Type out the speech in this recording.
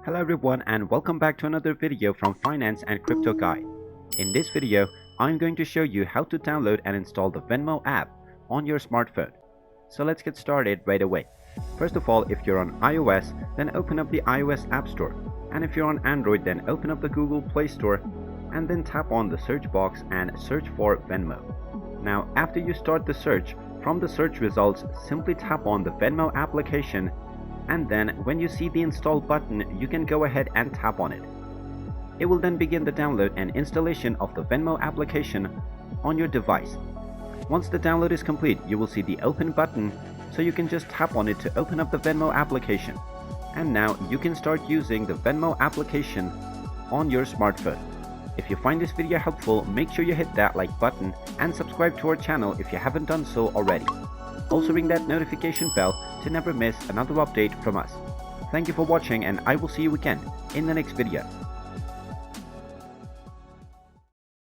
Hello everyone and welcome back to another video from Finance and Crypto Guide. In this video, I'm going to show you how to download and install the Venmo app on your smartphone. So let's get started right away. First of all, if you're on iOS, then open up the iOS App Store. And if you're on Android, then open up the Google Play Store and then tap on the search box and search for Venmo. Now, after you start the search, from the search results, simply tap on the Venmo application, and then when you see the install button, you can go ahead and tap on it. It will then begin the download and installation of the Venmo application on your device. Once the download is complete, you will see the open button, so you can just tap on it to open up the Venmo application. And now you can start using the Venmo application on your smartphone. If you find this video helpful, make sure you hit that like button and subscribe to our channel if you haven't done so already. Also ring that notification bell to never miss another update from us. Thank you for watching, and I will see you again in the next video.